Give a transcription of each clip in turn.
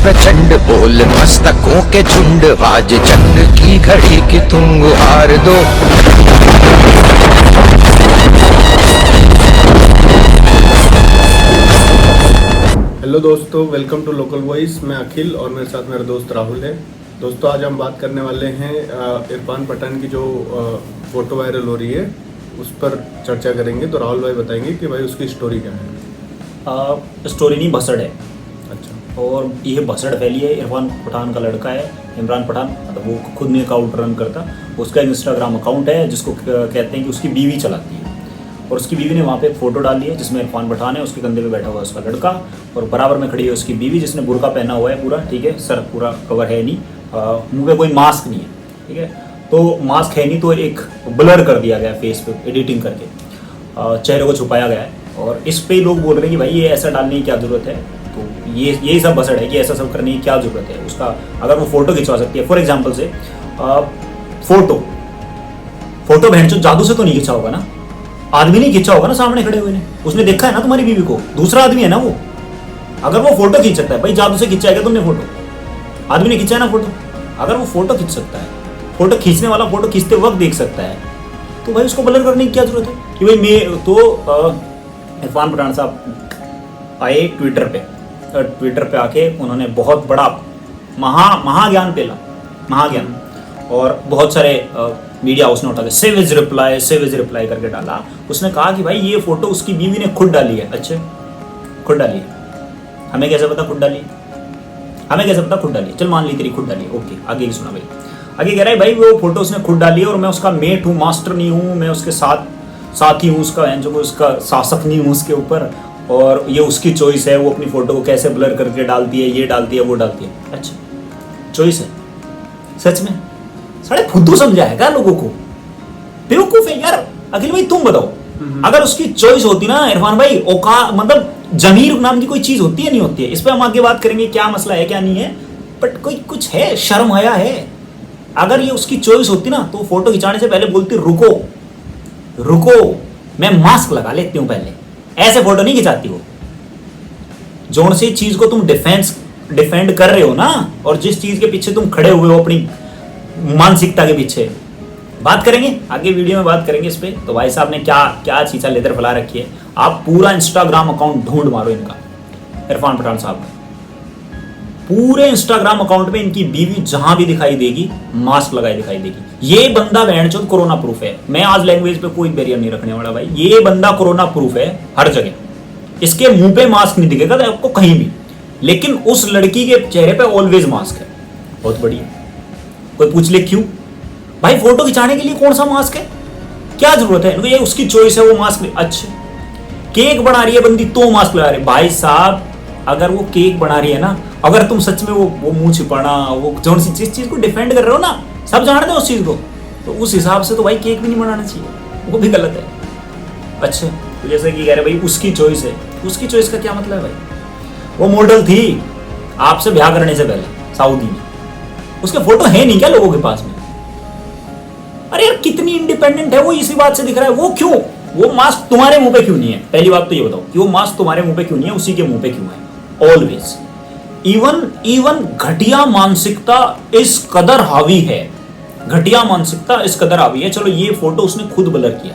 प्रचंड बोल मस्तकों के झुंड, आज चंद की घड़ी की तुम गुहार दो। हेलो दोस्तों, वेलकम टू लोकल वॉइस। मैं अखिल और मेरे साथ मेरा दोस्त राहुल है। दोस्तों, आज हम बात करने वाले हैं इरफान पठान की जो फोटो वायरल हो रही है उस पर चर्चा करेंगे। तो राहुल भाई बताएंगे कि भाई उसकी स्टोरी क्या है। स्टोरी नहीं, भसड़ है। अच्छा। और ये भसड़ फैली है। इरफान पठान का लड़का है इमरान पठान, मतलब वो खुद में अकाउंट रन करता। उसका एक इंस्टाग्राम अकाउंट है जिसको कहते हैं कि उसकी बीवी चलाती है। और उसकी बीवी ने वहाँ पे एक फ़ोटो डाली है जिसमें इरफान पठान है, उसके कंधे पे बैठा हुआ है उसका लड़का, और बराबर में खड़ी है उसकी बीवी जिसने बुर्का पहना हुआ है पूरा, ठीक है, सर पूरा कवर है नहीं, मुंह पे कोई मास्क नहीं है, ठीक है। तो मास्क है नहीं तो एक ब्लर कर दिया गया फेस पे एडिटिंग करके, चेहरे को छुपाया गया है। और इस पे लोग बोल रहे हैं कि भाई ये ऐसा डालने की क्या ज़रूरत है। तो यही सब बसड़ है कि ऐसा सब करने की क्या ज़रूरत है उसका। अगर वो फ़ोटो खिंचवा सकती है, फॉर एग्जाम्पल से फोटो बहन चो जादू से तो नहीं खिंचा होगा ना, आदमी नहीं खींचा होगा ना सामने खड़े हुए ने, उसने देखा है ना तुम्हारी बीवी को, दूसरा आदमी है ना वो। अगर वो फोटो खींच सकता है, भाई जादू से खींचाएगा तुमने फोटो, आदमी ने खींचा है ना फोटो। अगर वो फोटो खींच सकता है, फोटो खींचने वाला फोटो खींचते वक्त देख सकता है, तो भाई उसको ब्लर करने की क्या जरूरत है कि भाई मैं तो इरफान पठान साहब आए ट्विटर पे आके उन्होंने बहुत बड़ा महाज्ञान और बहुत सारे मीडिया हाउस ने उठा के सेवेज रिप्लाई करके डाला। उसने कहा कि भाई ये फोटो उसकी बीवी ने खुद डाली है। अच्छा, खुद डाली है, हमें कैसे पता खुद डाली है? चल मान ली तेरी खुद डाली है, ओके। आगे की सुना भाई। आगे कह रहा है भाई वो फोटो उसने खुद डाली है और मैं उसका मेट हूँ, मास्टर नहीं हूँ, मैं उसके साथी हूँ, उसका शासक नहीं हूँ उसके ऊपर, और ये उसकी चॉइस है, वो अपनी फोटो को कैसे ब्लर करके डालती है, ये डालती है वो डालती है। अच्छा, चॉइस है सच में? साढ़े फुद्दू समझाएगा लोगों को, बेवकूफ है यार। अखिल भाई तुम बताओ, अगर उसकी चॉइस होती ना इरफान भाई, मतलब जमीर नाम की कोई चीज होती है नहीं होती है, इस पे हम आगे बात करेंगे क्या मसला है क्या नहीं है, बट कोई कुछ है, शर्म हया है। अगर ये उसकी चॉइस होती ना तो फोटो खिंचाने से पहले बोलती रुको मैं मास्क लगा लेती हूं पहले, ऐसे फोटो नहीं खिंचाती वो। जोन सी चीज को तुम डिफेंड कर रहे हो ना, और जिस चीज के पीछे तुम खड़े हुए हो अपनी मानसिकता के पीछे, बात करेंगे आगे वीडियो में, बात करेंगे इस पे। तो भाई साहब ने क्या चीज़ा लेदर फैला रखी है। आप पूरा इंस्टाग्राम अकाउंट ढूंढ मारो इनका, इरफान पठान साहब का पूरे इंस्टाग्राम अकाउंट में इनकी बीवी जहां भी दिखाई देगी मास्क लगाए दिखाई देगी। ये बंदा बहनचोद कोरोना प्रूफ है। मैं आज लैंग्वेज पे कोई बैरियर नहीं रखने वाला भाई, ये बंदा कोरोना प्रूफ है हर जगह। इसके मुंह पे मास्क नहीं दिखेगा तो आपको कहीं भी, लेकिन उस लड़की के चेहरे पे ऑलवेज मास्क है। बहुत बढ़िया। कोई पूछ ले क्यों भाई? फोटो खिंचाने के लिए कौन सा मास्क है, क्या जरूरत है? ये उसकी चॉइस है, वो मास्क। अच्छा, केक बना रही है बंदी तो मास्क लगा रही है। भाई साहब अगर वो केक बना रही है ना, अगर तुम सच में वो मुंह छिपाना, वो जो सी चीज को डिफेंड कर रहे हो ना, सब जानते हैं उस चीज को, तो उस हिसाब से तो भाई केक भी नहीं बनाना चाहिए, वो भी गलत है। अच्छा, तो जैसे कि कह रहे भाई उसकी चॉइस है, उसकी चॉइस का क्या मतलब है भाई? वो मॉडल थी आपसे ब्याह करने से पहले सऊदी में, उसके फोटो है नहीं क्या लोगों के पास में? अरे यार कितनी इंडिपेंडेंट है वो, इसी बात से दिख रहा है। वो क्यों, वो मास्क तुम्हारे मुंह पे क्यों नहीं है? पहली बात तो ये बताओ कि वो मास्क तुम्हारे मुंह पे क्यों नहीं है, उसी के मुंह पे क्यों है ऑलवेज? इवन घटिया मानसिकता इस कदर हावी है, घटिया मानसिकता इस कदर हावी है। चलो ये फोटो उसने खुद ब्लर किया,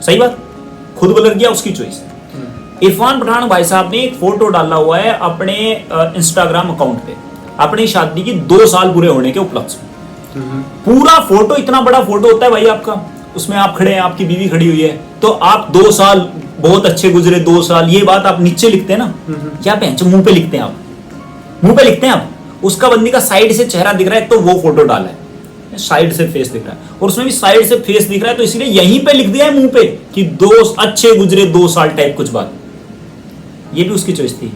सही बात, खुद ब्लर किया, उसकी चॉइस। इरफान पठान भाई साहब ने एक फोटो डाला हुआ है अपने इंस्टाग्राम अकाउंट पे, अपनी शादी की 2 साल पूरे होने के उपलक्ष्य में। पूरा फोटो, इतना बड़ा फोटो होता है भाई आपका, उसमें आप खड़े हैं, आपकी बीवी खड़ी हुई है, तो आप 2 साल बहुत अच्छे गुजरे 2 साल, ये बात आप नीचे लिखते हैं ना, क्या पहचे मुंह पे लिखते हैं आप, मुंह पे लिखते हैं आप। उसका बंदी का साइड से चेहरा दिख रहा है तो वो फोटो डाला है, साइड से फेस दिख रहा है, और उसमें भी साइड से फेस दिख रहा है, तो इसलिए यहीं पे लिख दिया है मुंह पे कि 2 अच्छे गुजरे 2 साल टाइप कुछ बात। ये भी उसकी चॉइस थी,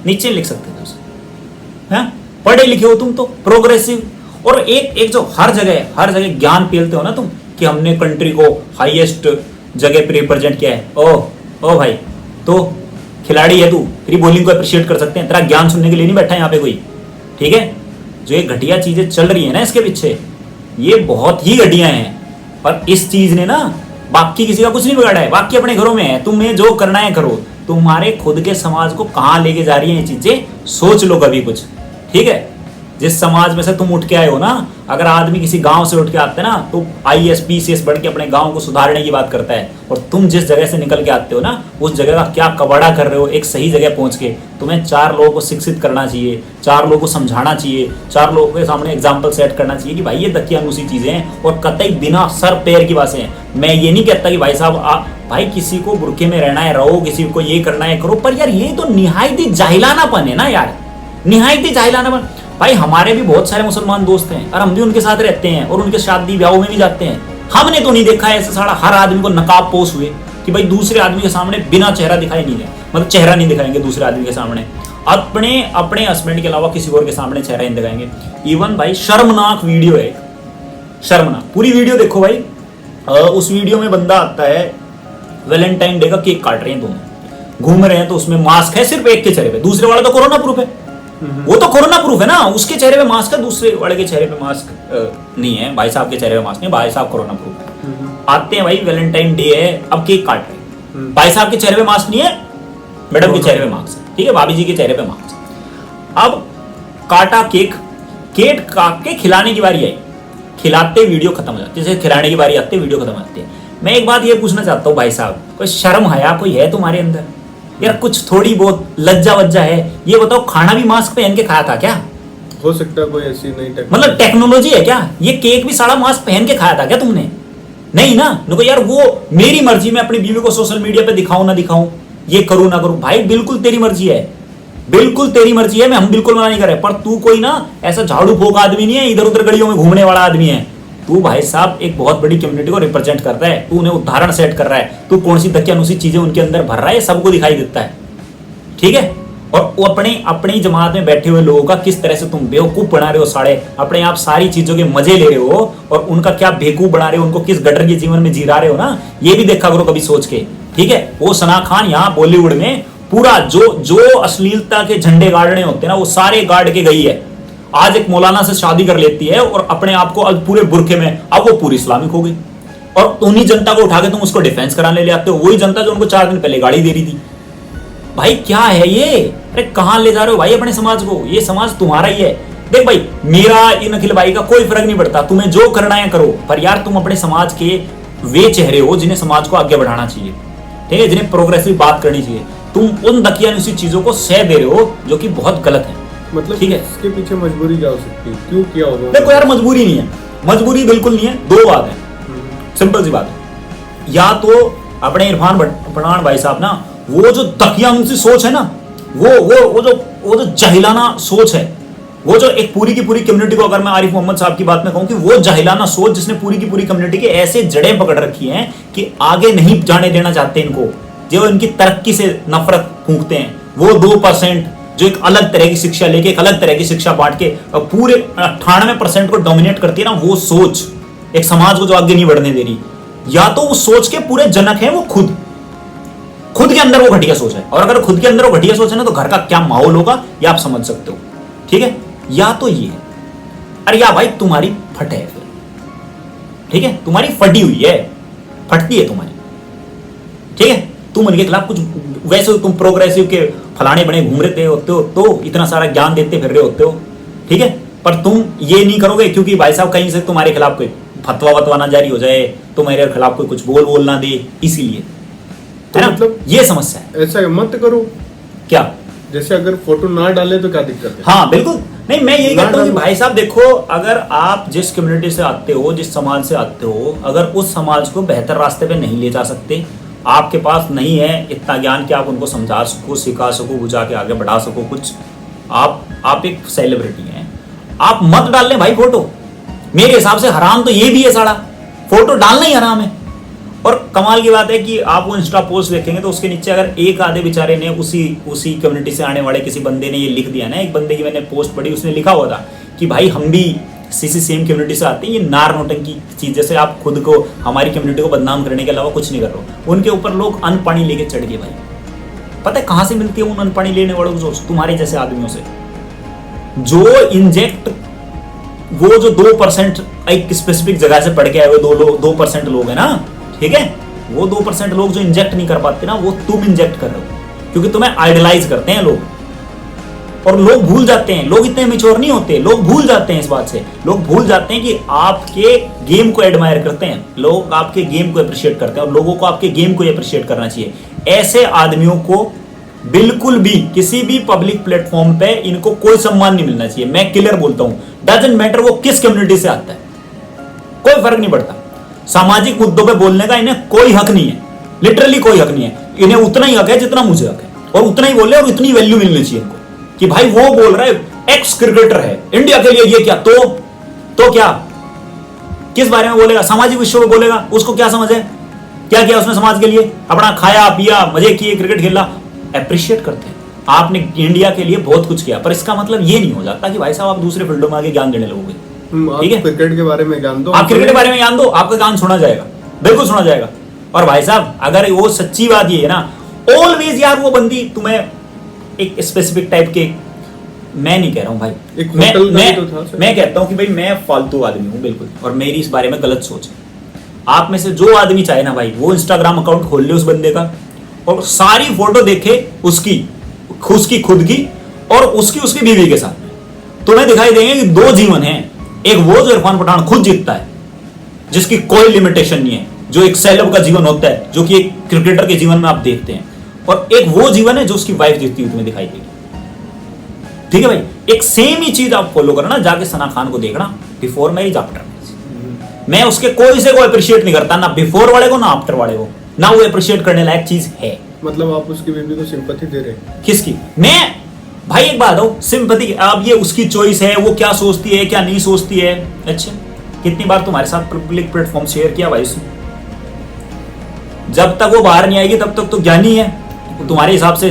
नीचे लिख सकते थे उसे। हैं, पढ़े लिखे हो तुम तो, प्रोग्रेसिव, और एक जो हर जगह ज्ञान पेलते हो ना तुम कि हमने कंट्री को हाईएस्ट जगह पे रिप्रेजेंट किया है। ओ भाई, तो खिलाड़ी है तू, तेरी बॉलिंग को अप्रिशिएट कर सकते हैं, तेरा ज्ञान सुनने के लिए नहीं बैठा यहाँ पे कोई, ठीक है? जो ये घटिया चीजें चल रही है ना इसके पीछे, ये बहुत ही घटिया हैं। और इस चीज ने ना बाकी किसी का कुछ नहीं बिगाड़ा है, बाकी अपने घरों में है, तुम्हें जो करना है करो। तुम्हारे खुद के समाज को कहाँ लेके जा रही है ये चीजें, सोच लो कभी कुछ, ठीक है, जिस समाज में से तुम उठ के आए हो ना, अगर आदमी किसी गांव से उठ के आते हैं ना तो IAS PCS बढ़ के अपने गांव को सुधारने की बात करता है, और तुम जिस जगह से निकल के आते हो ना उस जगह का क्या कबाड़ा कर रहे हो एक सही जगह पहुंच के। तुम्हें 4 लोगों को शिक्षित करना चाहिए, 4 लोगों को समझाना चाहिए, 4 लोगों के सामने एग्जाम्पल सेट करना चाहिए कि भाई ये दकियानुसी चीजें हैं और कतई बिना सर पैर की बातें हैं। मैं ये नहीं कहता कि भाई साहब भाई किसी को बुरके में रहना है रहो, किसी को ये करना है करो, पर यार ये तो निहायती जाहिलानापन है ना यार, निहायती जाहिलानापन। भाई हमारे भी बहुत सारे मुसलमान दोस्त हैं और हम भी उनके साथ रहते हैं और उनके शादी ब्याहों में भी जाते हैं। हमने तो नहीं देखा है ऐसा सारा हर आदमी को नकाब पोष हुए कि भाई दूसरे आदमी के सामने बिना चेहरा दिखाई नहीं दे, मतलब चेहरा नहीं दिखाएंगे दूसरे आदमी के सामने, अपने हस्बैंड के अलावा किसी और के सामने चेहरा नहीं दिखाएंगे। इवन भाई शर्मनाक वीडियो है, शर्मनाक, पूरी वीडियो देखो भाई। उस वीडियो में बंदा आता है वैलेंटाइन डे का केक काट रहे हैं दोनों, घूम रहे हैं, तो उसमें मास्क है सिर्फ एक के चेहरे पे, दूसरे वाला तो कोरोना प्रूफ है, वो तो कोरोना प्रूफ है ना, उसके चेहरे पे मास्क है, दूसरे वाले के चेहरे पे मास्क नहीं है। भाई साहब के चेहरे पे मास्क नहीं, भाई साहब कोरोना प्रूफ है। आते हैं भाई वैलेंटाइन डे है, अब केक काट रहे हैं, भाई साहब के चेहरे पे मास्क नहीं है, मैडम के चेहरे पे मास्क है, ठीक है, भाभी जी के चेहरे पे मास्क है। अब काटा केक, केक काट के खिलाने की बारी आई, खिलाते वीडियो खत्म हो जाती है, जैसे खिलाने की बारी आती है वीडियो खत्म हो जाती है। मैं एक बात ये पूछना चाहता हूँ भाई साहब, कोई शर्म हया कोई है तुम्हारे अंदर यार? कुछ थोड़ी बहुत लज्जा वज्जा है? ये बताओ खाना भी मास्क पहन के खाया था क्या? हो सकता है कोई ऐसी नई टेक्नोलॉजी, मतलब टेक्नोलॉजी है क्या? ये केक भी सारा मास्क पहन के खाया था क्या तुमने? नहीं ना, देखो यार वो मेरी मर्जी, मैं अपनी बीवी को सोशल मीडिया पे दिखाऊं ना दिखाऊं, ये करूं ना करूं, भाई बिल्कुल तेरी मर्जी है, बिल्कुल तेरी मर्जी है, मैं हम बिल्कुल मना नहीं कर रहे, पर तू कोई ना ऐसा झाड़ू फोक आदमी नहीं है, इधर उधर गलियों में घूमने वाला आदमी है। तू भाई साहब एक बहुत बड़ी कम्युनिटी को रिप्रेजेंट कर रहा है, तू उन्हें उदाहरण सेट कर रहा है, तू कौन सी दकियानुसी चीजें उनके अंदर भर रहा है सबको दिखाई देता है, ठीक है। और वो अपनी जमात में बैठे हुए लोगों का किस तरह से तुम बेवकूफ बना रहे हो, साड़े अपने आप सारी चीजों के मजे ले रहे हो और उनका क्या बेवकूफ बना रहे हो, उनको किस गटर के जीवन में जी रहे हो ना, ये भी देखा करो कभी सोच के, ठीक है। वो सना खान यहाँ बॉलीवुड में पूरा जो अश्लीलता के झंडे गाड़ने होते हैं ना वो सारे गाड़ के गई है। आज एक मौलाना से शादी कर लेती है और अपने आप को पूरे बुरखे में, अब वो पूरी इस्लामिक हो गई, और उन्हीं जनता को उठा के तुम उसको डिफेंस कराने ले आते हो, वही जनता जो उनको 4 दिन पहले गाड़ी दे रही थी। भाई क्या है ये? अरे कहां ले जा रहे हो भाई अपने समाज को? ये समाज तुम्हारा ही है। देख भाई, मेरा इन अखिल भाई का कोई फर्क नहीं पड़ता, तुम्हें जो करना है करो, पर यार तुम अपने समाज के वे चेहरे हो जिन्हें समाज को आगे बढ़ाना चाहिए, ठीक है, जिन्हें प्रोग्रेसिव बात करनी चाहिए। तुम उन दकियानुसी चीजों को सह दे रहे हो जो कि बहुत गलत है, मतलब ठीक है। इसके पीछे मजबूरी क्या हो सकती है, क्यों किया होगा? देखो यार मजबूरी नहीं है, मजबूरी बिल्कुल नहीं है। 2 बात है, सिंपल सी बात है, या तो अपने इरफान पठान भाई साहब ना वो जो दकियानुसी सोच है ना, वो जो जाहिलाना सोच है, वो जो एक पूरी की पूरी कम्युनिटी को, अगर मैं आरिफ मोहम्मद साहब की बात में कहूं कि वो जाहिलाना सोच जिसने पूरी की पूरी कम्युनिटी के ऐसे जड़ें पकड़ रखी हैं कि आगे नहीं जाने देना चाहते इनको, जो इनकी तरक्की से नफरत फूंकते हैं, वो 2% जो एक अलग तरह की शिक्षा लेके एक अलग तरह की शिक्षा बांट के पूरे 98% को डोमिनेट करती है ना, वो सोच एक समाज को जो आगे नहीं बढ़ने दे रही। या तो उस सोच के पूरे जनक है वो खुद के अंदर वो घटिया सोच है, और अगर खुद के अंदर वो घटिया सोच है ना तो घर का क्या माहौल होगा ये आप समझ सकते हो, ठीक है। या तो ये, अरे या भाई तुम्हारी फट है फिर, ठीक है, तुम्हारी फटी हुई है, फटती है तुम्हारी, ठीक है। तुम उनके खिलाफ कुछ वैसे तुम प्रोग्रेसिव के फलाने बने घूम रहे होते हो, तो इतना सारा ज्ञान देते फिर रहे होते हो, ठीक है, पर तुम ये नहीं करोगे क्योंकि भाई साहब कहीं से तुम्हारे खिलाफ कोई फतवा वतवा ना जारी हो जाए, तुम्हारे खिलाफ कोई कुछ बोल ना दे, इसीलिए, तो है ना, मतलब ये समस्या है। ऐसा मत करो। क्या? जैसे अगर फोटो ना डाले तो क्या दिक्कत है? हाँ बिल्कुल नहीं, मैं यही कहता हूँ कि भाई साहब देखो, अगर आप जिस कम्युनिटी से आते हो, जिस समाज से आते हो, अगर उस समाज को बेहतर रास्ते पे नहीं ले जा सकते, आपके पास नहीं है इतना ज्ञान कि आप उनको समझा सको, सिखा सको, बुझा के आगे बढ़ा सको कुछ, आप एक सेलिब्रिटी हैं, आप मत डाल लें भाई फोटो। मेरे हिसाब से हराम तो ये भी है सारा, फोटो डालना ही हराम है। और कमाल की बात है कि आप वो इंस्टा पोस्ट देखेंगे तो उसके नीचे अगर एक आधे बेचारे ने उसी कम्युनिटी से आने वाले किसी बंदे ने ये लिख दिया ना, एक बंदे की मैंने पोस्ट पढ़ी, उसने लिखा हुआ था कि भाई हम भी सेम कम्युनिटी से आते हैं, ये नार नोटंकी चीज, जैसे आप खुद को हमारी कम्युनिटी को बदनाम करने के अलावा कुछ नहीं कर रहे हो। उनके ऊपर लोग अन्न पानी लेके चढ़ गए भाई। पता है कहां से मिलती है उन अन्न पानी लेने वालों को? तुम्हारे जैसे आदमियों से, जो इंजेक्ट, वो जो 2% एक स्पेसिफिक जगह से पढ़ के आए हुए 2% लोग है ना, ठीक है, वो 2% लोग जो इंजेक्ट नहीं कर पाते ना, वो तुम इंजेक्ट कर रहे हो, क्योंकि तुम्हें आइडलाइज करते हैं लोग, और लोग भूल जाते हैं, लोग इतने मेच्योर नहीं होते, लोग भूल जाते हैं इस बात से, लोग भूल जाते हैं कि आपके गेम को एडमायर करते हैं, लोग आपके गेम को अप्रिशिएट करते हैं और लोगों को आपके गेम को अप्रिशिएट करना चाहिए। ऐसे आदमियों को बिल्कुल भी किसी भी पब्लिक प्लेटफॉर्म पे इनको कोई सम्मान नहीं मिलना चाहिए। मैं क्लियर बोलता हूं, डजंट मैटर वो किस कम्युनिटी से आता है, कोई फर्क नहीं पड़ता। सामाजिक मुद्दों पे बोलने का इन्हें कोई हक नहीं है, लिटरली कोई हक नहीं है। इन्हें उतना ही हक है जितना मुझे हक है, और उतना ही बोले और उतनी वैल्यू मिलनी चाहिए इनको कि भाई वो बोल रहा है एक्स क्रिकेटर है इंडिया के लिए, ये क्या तो क्या, किस बारे में बोलेगा, सामाजिक विषयों में बोलेगा, उसको क्या समझ है, क्या किया उसने समाज के लिए, अपना खाया पिया मजे किए, क्रिकेट खेला, अप्रिशिएट करते हैं आपने इंडिया के लिए बहुत कुछ किया, पर इसका मतलब ये नहीं हो जाता कि भाई साहब आप दूसरे फील्डों में आगे ज्ञान देने लगोगे। ठीक है, क्रिकेट के बारे में ज्ञान दो, आप क्रिकेट के बारे में ज्ञान दो, आपका ज्ञान सुना जाएगा, बिल्कुल सुना जाएगा। और भाई साहब अगर वो सच्ची बात ये है ना, ऑलवेज यार वो बंदी तुम्हें एक स्पेसिफिक टाइप के, मैं नहीं कह रहा हूं भाई, मैं कहता हूं कि भाई मैं फालतू आदमी हूं बिल्कुल, और मेरी इस बारे में गलत सोच है। आप में से जो आदमी चाहे ना भाई, वो इंस्टाग्राम अकाउंट खोल ले उस बंदे का और सारी फोटो देखे उसकी खुद की और उसकी बीवी के साथ, तुम्हें दिखाई देंगे कि दो जीवन हैं। एक वो जो इरफान पठान खुद जीतता है, जिसकी कोई लिमिटेशन नहीं है, जो एक सेलेब का जीवन होता है, जो कि एक क्रिकेटर के जीवन में आप देखते हैं, और एक वो जीवन है जो उसकी वाइफ जीतती हुई तुम्हें दिखाई देगी। ठीक है भाई, एक सेम ही चीज आप फॉलो करना, जाके सना खान को देखना बिफोर मैरिज आफ्टर मैरिज। मैं उसके कोई से कोई अप्रिशिएट नहीं करता, ना बिफोर वाले को ना आफ्टर वाले को, ना वो अप्रिशिएट करने लायक चीज है। मतलब आप उसकी बीवी को सिंपैथी दे रहे हैं? किसकी? मैं भाई एक बात हो, सिंपैथी अब ये उसकी चॉइस है, वो क्या सोचती है क्या नहीं सोचती है। अच्छा, कितनी बार तुम्हारे साथ पब्लिक प्लेटफॉर्म शेयर किया भाई उसने? जब तक वो बाहर नहीं आएगी तब तक तो ज्ञानी है, तुम्हारे हिसाब से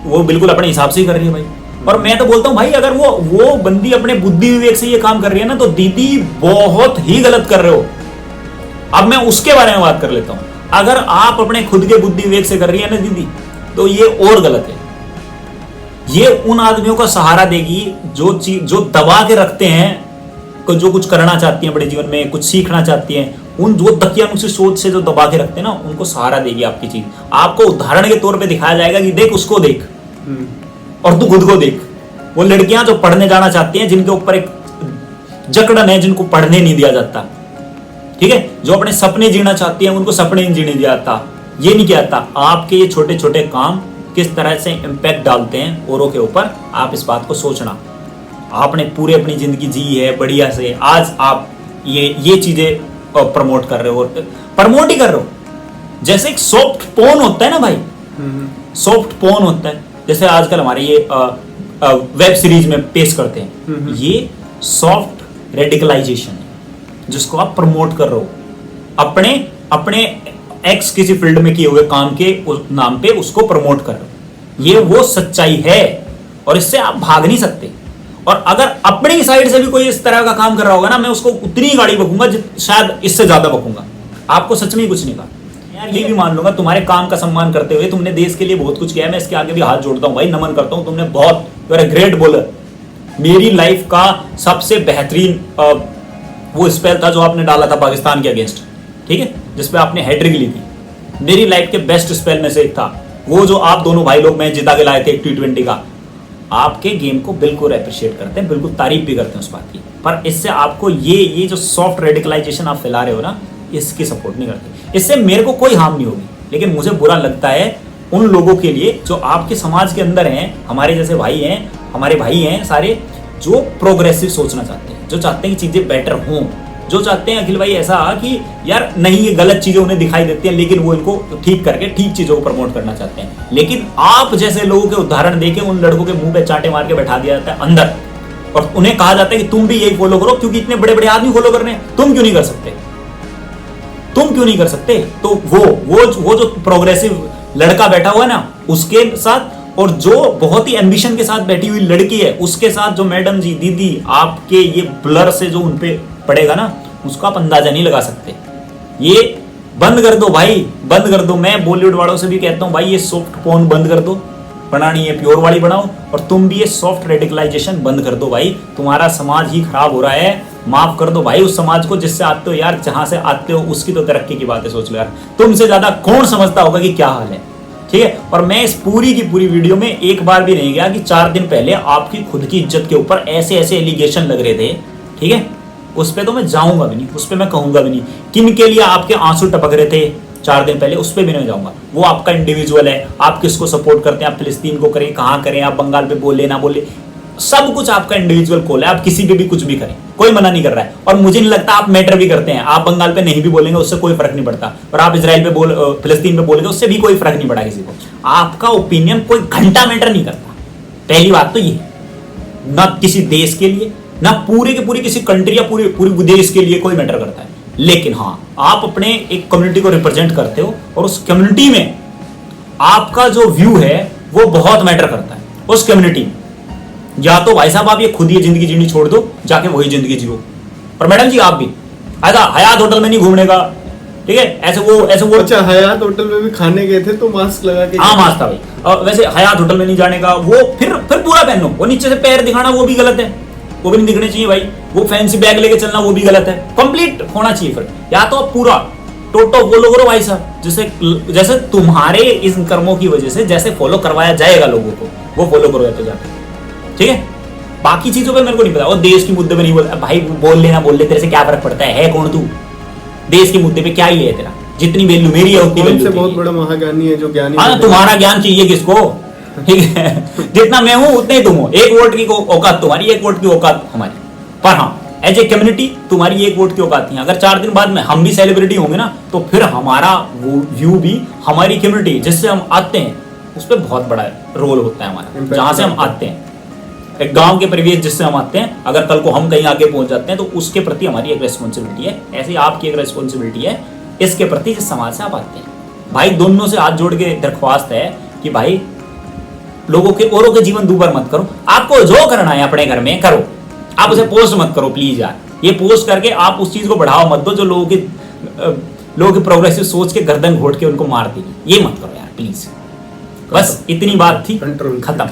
वो बिल्कुल अपने हिसाब से ही कर रही है भाई। और मैं तो बोलता हूं भाई, अगर वो बंदी अपने बुद्धि विवेक से ये काम कर रही है ना, तो दीदी बहुत ही गलत कर रहे हो। अब मैं उसके बारे में बात कर लेता हूं। अगर आप अपने खुद के बुद्धि विवेक से कर रही है ना दीदी, तो ये और गलत है। ये उन आदमियों का सहारा देगी जो दबा के रखते हैं, जो कुछ करना चाहती हैं बड़े जीवन में, कुछ सीखना चाहती हैं, उन जो दकियानुसी सोच से जो दबा के रखते हैं ना, उनको सहारा देगी आपकी चीज। आपको उदाहरण के तौर पे दिखाया जाएगा कि देख उसको देख और तू खुद को देख। वो लड़कियां जो पढ़ने जाना चाहती हैं, जिनके ऊपर एक जकड़न है, जिनको पढ़ने नहीं दिया जाता, ठीक है, जो अपने सपने जीना चाहती हैं, उनको सपने नहीं जीने दिया जाता। ये नहीं किया जाता। आपके ये छोटे छोटे काम किस तरह से इंपैक्ट डालते हैं औरों के ऊपर, आप इस बात को सोचना। आपने पूरे अपनी जिंदगी जी है बढ़िया से, आज आप ये चीजें प्रमोट कर रहे हो, प्रमोट ही कर रहे हो। जैसे एक सॉफ्ट पोर्न होता है ना भाई, सॉफ्ट पोर्न होता है, जैसे आजकल हमारे ये वेब सीरीज में पेश करते हैं, ये सॉफ्ट रेडिकलाइजेशन है जिसको आप प्रमोट कर रहे हो। अपने एक्स किसी फील्ड में किए हुए काम के नाम पे उसको प्रमोट कर रहे हो। ये वो सच्चाई है और इससे आप भाग नहीं सकते। और अगर अपनी साइड से भी कोई इस तरह का काम कर रहा होगा ना, मैं उसको उतनी गाड़ी बकूंगा, शायद इससे ज्यादा बकूंगा। आपको सच में कुछ नहीं कहा यार, ये भी मान लूंगा तुम्हारे काम का सम्मान करते हुए, तुमने देश के लिए बहुत कुछ किया है, मैं इसके आगे भी हाथ जोड़ता हूं भाई, नमन करता हूं। तुमने बहुत, you are a great bowler. मेरी लाइफ का सबसे बेहतरीन वो स्पेल था जो आपने डाला था पाकिस्तान के अगेंस्ट, ठीक है, जिसपे आपने हैट्रिक ली थी। मेरी लाइफ के बेस्ट स्पेल में से एक था वो, जो आप दोनों भाई लोग मैच जिता के लाए थे T20 का। आपके गेम को बिल्कुल अप्रिशिएट करते हैं, बिल्कुल तारीफ भी करते हैं उस बात की, पर इससे आपको ये जो सॉफ्ट रेडिकलाइजेशन आप फैला रहे हो ना, इसकी सपोर्ट नहीं करते। इससे मेरे को कोई हार्म नहीं होगी, लेकिन मुझे बुरा लगता है उन लोगों के लिए जो आपके समाज के अंदर हैं, हमारे जैसे भाई हैं, हमारे भाई हैं सारे, जो प्रोग्रेसिव सोचना चाहते हैं, जो चाहते हैं कि चीजें बेटर हों, जो चाहते हैं अखिल भाई ऐसा कि यार नहीं ये गलत चीजें उन्हें दिखाई देती हैं, लेकिन वो इनको ठीक करके ठीक चीजों को प्रमोट करना चाहते हैं। लेकिन आप जैसे लोगों के उदाहरण देके उन लड़कों के मुंह पे चांटे मार के बैठा दिया जाता है अंदर, और उन्हें कहा जाता है कि तुम भी यही फॉलो करो, क्योंकि इतने बड़े बड़े आदमी फॉलो कर रहे हैं, तुम क्यों नहीं कर सकते, तुम क्यों नहीं कर सकते। तो वो जो प्रोग्रेसिव लड़का बैठा हुआ है ना, उसके साथ, और जो बहुत ही एम्बिशन के साथ बैठी हुई लड़की है उसके साथ, जो मैडम जी दीदी आपके ये ब्लर से जो उनपे पड़ेगा ना, उसका आप अंदाजा नहीं लगा सकते। ये बंद कर दो भाई, बंद कर दो। मैं बॉलीवुड वालों से भी कहता हूं भाई, ये सॉफ्ट पोर्न बंद कर दो, बनानी है प्योर वाली बनाओ, और तुम भी ये सॉफ्ट रेडिकलाइजेशन बंद कर दो भाई। तुम्हारा समाज ही खराब हो रहा है, माफ कर दो भाई उस समाज को जिससे आते हो यार, जहां से आते हो उसकी तो तरक्की की बात है, सोच लो यार। तुमसे ज्यादा कौन समझता होगा कि क्या हाल है, ठीक है। और मैं इस पूरी की पूरी वीडियो में एक बार भी नहीं गया कि 4 दिन पहले आपकी खुद की इज्जत के ऊपर ऐसे ऐसे एलिगेशन लग रहे थे, ठीक है, उस पर तो मैं जाऊंगा भी नहीं, उस पर मैं कहूंगा भी नहीं। किन के लिए आपके आंसू टपक रहे थे 4 दिन पहले, उस पर भी नहीं जाऊंगा। वो आपका इंडिविजुअल है, आप किसको सपोर्ट करते हैं, आप फिलिस्तीन को करें, कहाँ करें, आप बंगाल पे बोले ना बोले, सब कुछ आपका इंडिविजुअल कॉल है, आप किसी पे भी कुछ भी करें, कोई मना नहीं कर रहा है। और मुझे नहीं लगता आप मैटर भी करते हैं, आप बंगाल पे नहीं भी बोलेंगे उससे कोई फर्क नहीं पड़ता, और आप इजराइल पे फिलिस्तीन पे बोलेंगे उससे भी कोई फर्क नहीं पड़ा किसी को। आपका ओपिनियन कोई घंटा मैटर नहीं करता, पहली बात तो ये, ना किसी देश के लिए, ना पूरे के पूरे किसी कंट्री या पूरे देश के लिए कोई मैटर करता है। लेकिन हाँ, आप अपने एक कम्युनिटी को रिप्रेजेंट करते हो और उस कम्युनिटी में आपका जो व्यू है वो बहुत मैटर करता है उस कम्युनिटी में। या तो भाई साहब आप ये खुद ये जिंदगी जीनी छोड़ दो, जाके वही जिंदगी जियो। और मैडम जी आप भी ऐसा हयात होटल में नहीं घूमने का, ठीक है, ऐसे वो अच्छा, हयात होटल में भी खाने गए थे तो मास्क लगा के? हाँ मास्क था भाई। और वैसे हयात होटल में नहीं जाने का, वो फिर पूरा पहनो, वो नीचे से पैर दिखाना वो भी गलत है, वो भी नहीं दिखने चाहिए भाई। वो फैंसी बैग लेके चलना वो भी गलत है, कंप्लीट होना चाहिए फिर। या तो आप पूरा टोटो फॉलो करो भाई साहब, जैसे तुम्हारे इन कर्मों की वजह से जैसे फॉलो करवाया जाएगा लोगों को, वो फॉलो करो या तो जाके, ठीक है। बाकी चीजों पे मेरे को नहीं पता, और देश के मुद्दे पे नहीं बोलता भाई, बोल लेना बोल ले, तेरे से क्या फर्क पड़ता है कौन तू, देश के मुद्दे पे क्या ही है तेरा, जितनी वैल्यू मेरी है उतनी वैल्यू। बहुत बड़ा महाज्ञानी है जो ज्ञानी। हाँ, तुम्हारा ज्ञान चाहिए किसको, ठीक है, जितना मैं हूं उतने ही तुम हो। 1 वोट की औकात तुम्हारी, 1 वोट की औकात हमारी। पर हाँ, एज ए कम्युनिटी तुम्हारी 1 वोट की औकात नहीं है। अगर 4 दिन बाद में हम भी सेलिब्रिटी होंगे ना, तो फिर हमारा व्यू भी, हमारी कम्युनिटी जिससे हम आते हैं उस पर बहुत बड़ा रोल होता है हमारा, जहां से हम आते हैं, एक गांव के परिवेश जिससे हम आते हैं। अगर कल को हम कहीं आगे पहुंच जाते हैं तो उसके प्रति हमारी एक रेस्पॉन्सिबिलिटी है, ऐसे आपकी एक रेस्पॉन्सिबिलिटी है इसके प्रति जिस समाज से आप आते हैं। भाई दोनों से हाथ जोड़ के दरख्वास्त है कि भाई लोगों के, औरों के जीवन दूबर मत करो, आपको जो करना है अपने घर में करो, आप उसे पोस्ट मत करो प्लीज यार। ये पोस्ट करके आप उस चीज को बढ़ावा मत दो जो लोगों की प्रोग्रेसिव सोच के गर्दन घोट के उनको मार देगी, ये मत करो यार प्लीज। बस इतनी बात थी, खत्म।